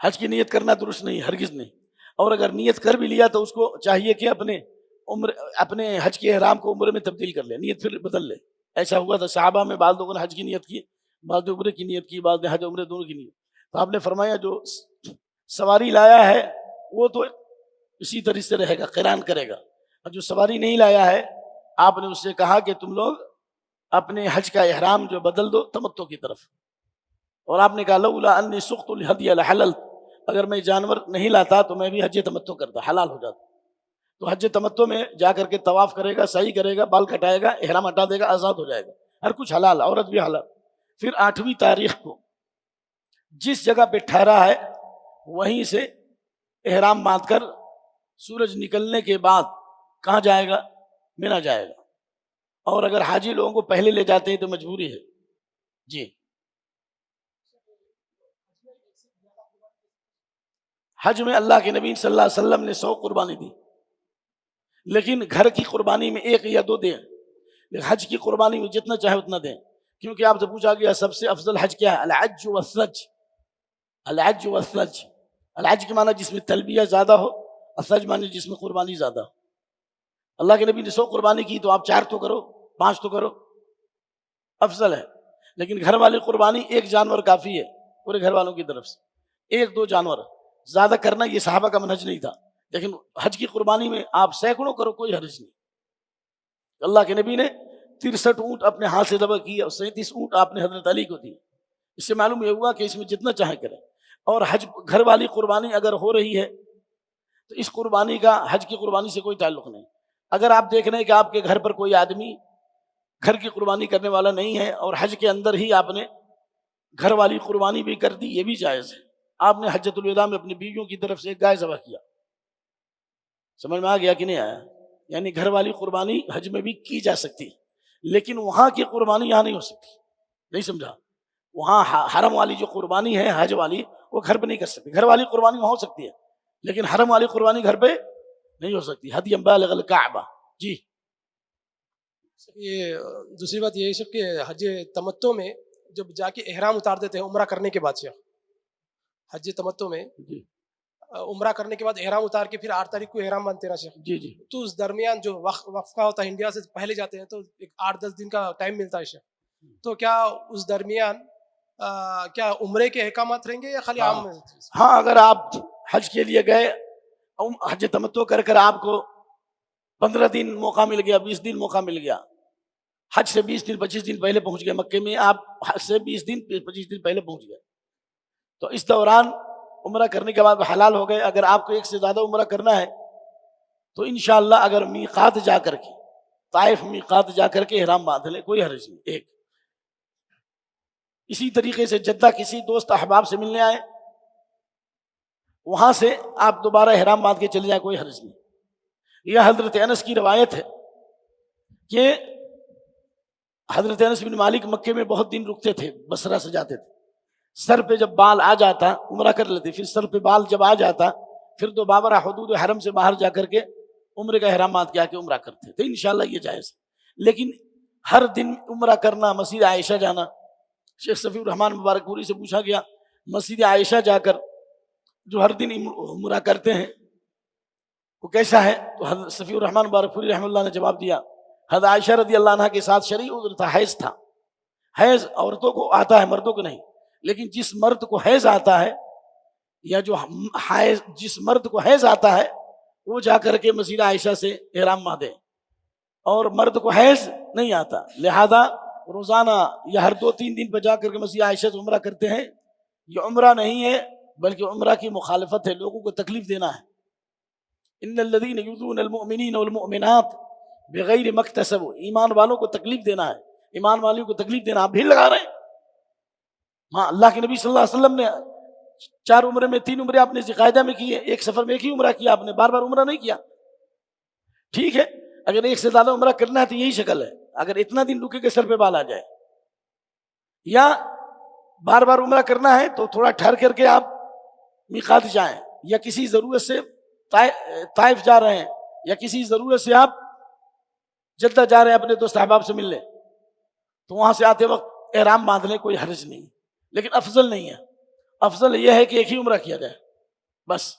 Speaker 2: حج کی نیت کرنا درست نہیں، ہرگز نہیں. اور اگر نیت کر بھی لیا تو اس کو چاہیے کہ اپنے حج کے احرام کو عمرے میں تبدیل کر لے، نیت پھر بدل لے. ایسا ہوا تھا صحابہ میں، بعض لوگوں نے حج کی نیت کی، بعض نے عمرے کی نیت کی، بعض نے حج عمرے دونوں کی نیت. تو آپ نے فرمایا جو سواری لایا ہے وہ تو اسی طرح سے رہے گا، قران کرے گا. اور جو سواری نہیں لایا ہے آپ نے اس سے کہا کہ تم لوگ اپنے حج کا احرام جو بدل دو تمتع کی طرف. اور آپ نے کہا لولا انی سقت الہدی لحللت، اگر میں جانور نہیں لاتا تو میں بھی حج تمتع کرتا، حلال ہو جاتا. تو حج تمتع میں جا کر کے طواف کرے گا، سعی کرے گا، بال کٹائے گا، احرام ہٹا دے گا، آزاد ہو جائے گا، ہر کچھ حلال، عورت بھی حلال۔ پھر 8ویں تاریخ کو جس جگہ پہ ٹھہرا ہے وہیں سے احرام باندھ کر سورج نکلنے کے بعد کہاں جائے گا؟ مینا جائے گا۔ اور اگر حاجی لوگوں کو پہلے لے جاتے ہیں تو مجبوری ہے۔ جی، حج میں اللہ کے نبی صلی اللہ علیہ وسلم نے 100 قربانی دی، لیکن گھر کی قربانی میں 1 یا 2 دیں، لیکن حج کی قربانی میں جتنا چاہے اتنا دیں، کیونکہ آپ سے پوچھا گیا سب سے افضل حج کیا ہے؟ الحج والثج، الحج والثج۔ الحج کے معنی جس میں تلبیہ زیادہ ہو، الثج معنی جس میں قربانی زیادہ ہو۔ اللہ کے نبی نے 100 قربانی کی تو آپ 4 تو کرو، 5 تو کرو، افضل ہے۔ لیکن گھر والی قربانی 1 جانور کافی ہے پورے گھر والوں کی طرف سے، 1-2 جانور زیادہ کرنا یہ صحابہ کا منہج نہیں تھا، لیکن حج کی قربانی میں آپ سینکڑوں کرو، کوئی حرج نہیں۔ اللہ کے نبی نے 63 اونٹ اپنے ہاتھ سے ذبح کیے اور 37 اونٹ آپ نے حضرت علی کو دی۔ اس سے معلوم یہ ہوا کہ اس میں جتنا چاہے کریں۔ اور حج گھر والی قربانی اگر ہو رہی ہے تو اس قربانی کا حج کی قربانی سے کوئی تعلق نہیں۔ اگر آپ دیکھ رہے ہیں کہ آپ کے گھر پر کوئی آدمی گھر کی قربانی کرنے والا نہیں ہے اور حج کے اندر ہی آپ نے گھر والی قربانی بھی کر دی، یہ بھی جائز ہے۔ آپ نے حجۃ الوداع میں اپنی بیویوں کی طرف سے 1 گائے ذبح کیا، سمجھ میں آ گیا کہ نہیں آیا؟ یعنی گھر والی قربانی حج میں بھی کی جا سکتی، لیکن وہاں کی قربانی یہاں نہیں ہو سکتی، نہیں سمجھا؟ وہاں حرم والی جو قربانی ہے حج والی، وہ گھر پہ نہیں کر سکتی۔ گھر والی قربانی وہاں ہو سکتی ہے، لیکن حرم والی قربانی گھر پہ نہیں ہو سکتی۔ ہدی بالغ الکعبہ۔ جی،
Speaker 3: یہ دوسری بات یہ ہے کہ حج تمتع میں جب جا کے احرام اتار دیتے ہیں عمرہ کرنے کے بعد، شیخ حج تمتع میں
Speaker 2: جی،
Speaker 3: عمرہ کرنے کے بعد احرام اتار کے پھر 8 تاریخ کو احرام باندھتے ہیں نا شیخ،
Speaker 2: جی، جی،
Speaker 3: تو اس درمیان جو وقفہ ہوتا ہے، انڈیا سے پہلے جاتے ہیں تو ایک 8-10 دن کا ٹائم ملتا ہے شیخ، تو کیا اس درمیان کیا عمرے کے احکامات رہیں گے یا خالی عام؟
Speaker 2: ہاں، اگر آپ حج کے لیے گئے، حج تمتع کر کر آپ کو 15 دن موقع مل گیا، 20 دن موقع مل گیا، حج سے 20 دن 25 دن پہلے پہنچ گئے مکے میں، آپ حج سے 20 دن 25 دن پہلے پہنچ گئے، تو اس دوران عمرہ کرنے کے بعد حلال ہو گئے۔ اگر آپ کو 1 سے زیادہ عمرہ کرنا ہے تو انشاءاللہ اگر میقات جا کر کے، طائف میقات جا کر کے احرام باندھ لیں، کوئی حرج نہیں۔ ایک اسی طریقے سے جدہ کسی دوست احباب سے ملنے آئے، وہاں سے آپ دوبارہ احرام باندھ کے چلے جائیں، کوئی حرج نہیں۔ یہ حضرت انس کی روایت ہے کہ حضرت انس بن مالک مکے میں بہت دن رکتے تھے، بصرہ سے جاتے تھے، سر پہ جب بال آ جاتا عمرہ کر لیتے، پھر سر پہ بال جب آ جاتا پھر دوبارہ حدود حرم سے باہر جا کر کے عمرے کا احرام باندھ کے آ کے عمرہ کرتے تھے۔ انشاءاللہ یہ جائز ہے، لیکن ہر دن عمرہ کرنا، مسجد عائشہ جانا، شیخ صفی الرحمن مبارک پوری سے پوچھا گیا مسجد عائشہ جا کر جو ہر دن عمرہ کرتے ہیں وہ کیسا ہے؟ تو حضرت صفی الرحمن مبارک پوری رحمہ اللہ نے جواب دیا، حضرت عائشہ رضی اللہ عنہ کے ساتھ شرعی عذر تھا، حیض تھا۔ حیض عورتوں کو آتا ہے، مردوں کو نہیں، لیکن جس مرد کو حیض آتا ہے یا جس مرد کو حیض آتا ہے وہ جا کر کے مسجد عائشہ سے احرام باندھے، اور مرد کو حیض نہیں آتا، لہذا روزانہ یا ہر 2-3 دن پہ جا کر کے مسجد عائشہ سے عمرہ کرتے ہیں۔ یہ عمرہ نہیں ہے بلکہ عمرہ کی مخالفت ہے، لوگوں کو تکلیف دینا ہے۔ ان الذین یؤذون المؤمنین والمؤمنات بغیر ما اکتسبوا، ایمان والوں کو تکلیف دینا ہے، ایمان والوں کو تکلیف دینا، آپ بھیڑ لگا رہے ہیں۔ ہاں، اللہ کے نبی صلی اللہ علیہ وسلم نے 4 عمرے میں 3 عمرے آپ نے ذوالقعدہ میں کیے، ایک سفر میں 1 ہی عمرہ کیا، آپ نے بار بار عمرہ نہیں کیا۔ ٹھیک ہے، اگر 1 سے زیادہ عمرہ کرنا ہے تو یہی شکل ہے، اگر اتنا دن رکے کہ سر پہ بال آ جائے، یا بار بار عمرہ کرنا ہے تو تھوڑا ٹھہر کر کے آپ میقات جائیں، یا کسی ضرورت سے طائف جا رہے ہیں، یا کسی ضرورت سے آپ جدہ جا رہے ہیں اپنے دوست احباب سے ملنے، تو وہاں سے آتے وقت احرام باندھ لیں، کوئی حرج نہیں، لیکن افضل نہیں ہے۔ افضل یہ ہے کہ 1 ہی عمرہ کیا جائے، بس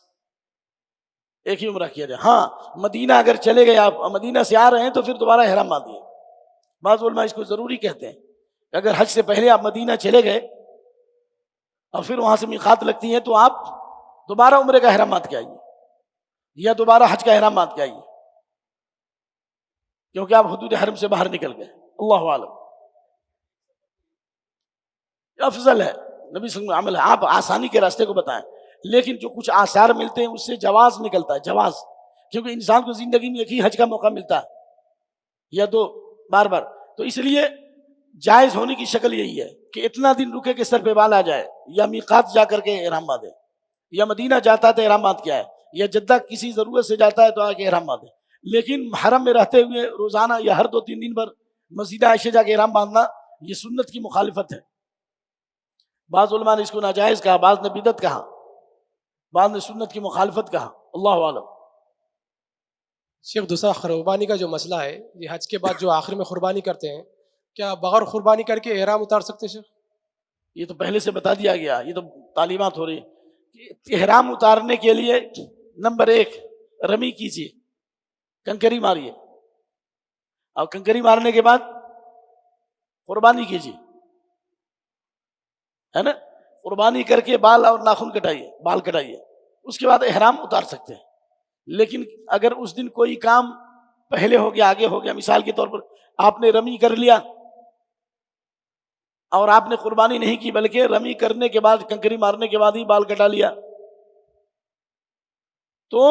Speaker 2: 1 ہی عمرہ کیا جائے۔ ہاں، مدینہ اگر چلے گئے، آپ مدینہ سے آ رہے ہیں تو پھر دوبارہ احرام باندھیے۔ بعض علماء اس کو ضروری کہتے ہیں کہ اگر حج سے پہلے آپ مدینہ چلے گئے اور پھر وہاں سے میقات لگتی ہیں تو آپ دوبارہ عمرے کا احرام باندھ کے آئیے یا دوبارہ حج کا احرام باندھ کے آئیے، کیونکہ آپ حدود حرم سے باہر نکل گئے۔ اللہ اعلم، افضل ہے، نبی صلی اللہ علیہ وسلم عمل ہے، آپ آسانی کے راستے کو بتائیں، لیکن جو کچھ آثار ملتے ہیں اس سے جواز نکلتا ہے، جواز کیونکہ انسان کو زندگی میں ایک ہی حج کا موقع ملتا ہے یا دو بار بار، تو اس لیے جائز ہونے کی شکل یہی ہے کہ اتنا دن رکے کہ سر پہ بال آ جائے، یا میقات جا کر کے احرام باندھے، یا مدینہ جاتا ہے تو احرام باندھ کے آئے، یا جدہ کسی ضرورت سے جاتا ہے تو آ کے احرام باندھے۔ لیکن حرم میں رہتے ہوئے روزانہ یا ہر 2-3 دن پر مسجد عائشہ جا کے احرام باندھنا یہ سنت کی مخالفت ہے۔ بعض علماء نے اس کو ناجائز کہا، بعض نے بدعت کہا، بعض نے سنت کی مخالفت کہا، اللہ عالم۔
Speaker 3: شیخ دوسرا قربانی کا جو مسئلہ ہے، یہ حج کے بعد جو آخر میں قربانی کرتے ہیں، کیا بغیر قربانی کر کے احرام اتار سکتے ہیں شیخ؟
Speaker 2: یہ تو پہلے سے بتا دیا گیا، یہ تو تعلیمات ہو رہی ہے کہ احرام اتارنے کے لیے نمبر 1 رمی کیجیے، کنکری ماریے، اور کنکری مارنے کے بعد قربانی کیجیے، ہے نا؟ قربانی کر کے بال اور ناخن کٹائیے، بال کٹائیے، اس کے بعد احرام اتار سکتے ہیں۔ لیکن اگر اس دن کوئی کام پہلے ہو گیا، آگے ہو گیا، مثال کے طور پر آپ نے رمی کر لیا اور آپ نے قربانی نہیں کی، بلکہ رمی کرنے کے بعد، کنکری مارنے کے بعد ہی بال کٹا لیا، تو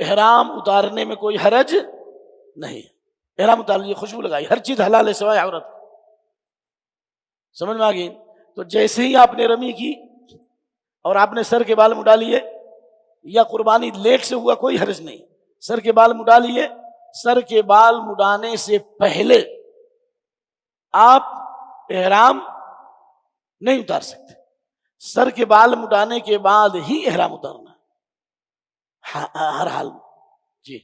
Speaker 2: احرام اتارنے میں کوئی حرج نہیں ہے۔ احرام اتار لیجیے، خوشبو لگائی، ہر چیز حلال ہے سوائے عورت۔ سمجھ میں آ گئی؟ تو جیسے ہی آپ نے رمی کی اور آپ نے سر کے بال مڈا لیے، یا قربانی لیٹ سے ہوا، کوئی حرج نہیں، سر کے بال مڈا لیے، سر کے بال مڈانے سے پہلے آپ احرام نہیں اتار سکتے، سر کے بال مڈانے کے بعد ہی احرام اتارنا ہے ہر حال میں۔ جی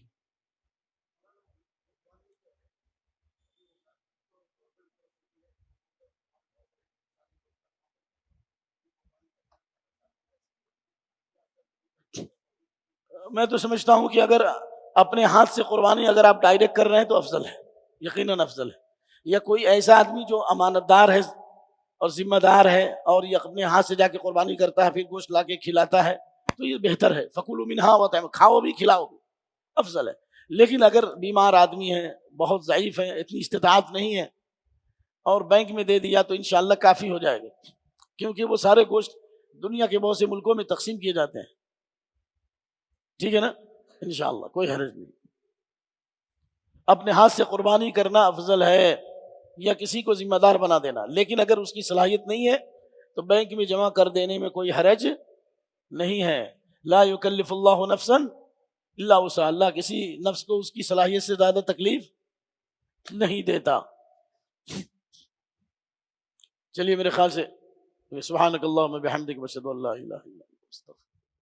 Speaker 2: میں تو سمجھتا ہوں کہ اگر اپنے ہاتھ سے قربانی اگر آپ ڈائریکٹ کر رہے ہیں تو افضل ہے، یقیناً افضل ہے۔ یا کوئی ایسا آدمی جو امانت دار ہے اور ذمہ دار ہے اور یہ اپنے ہاتھ سے جا کے قربانی کرتا ہے، پھر گوشت لا کے کھلاتا ہے، تو یہ بہتر ہے۔ فَكُلُوا مِنْهَا وَأَطْعِمُوا، کھاؤ بھی کھلاؤ بھی، افضل ہے۔ لیکن اگر بیمار آدمی ہے، بہت ضعیف ہے، اتنی استطاعت نہیں ہے، اور بینک میں دے دیا تو انشاءاللہ کافی ہو جائے گا، کیونکہ وہ سارے گوشت دنیا کے بہت سے ملکوں میں تقسیم کیے جاتے ہیں، ٹھیک ہے نا؟ انشاءاللہ کوئی حرج نہیں۔ اپنے ہاتھ سے قربانی کرنا افضل ہے، یا کسی کو ذمہ دار بنا دینا۔ لیکن اگر اس کی صلاحیت نہیں ہے تو بینک میں جمع کر دینے میں کوئی حرج نہیں ہے۔ لا یکلف اللہ نفسا الا وسعها، اللہ کسی نفس کو اس کی صلاحیت سے زیادہ تکلیف نہیں دیتا۔ چلیے میرے خیال سے سبحانک اللہم بحمدک، اشہد ان لا الہ الا انت، استغفرک۔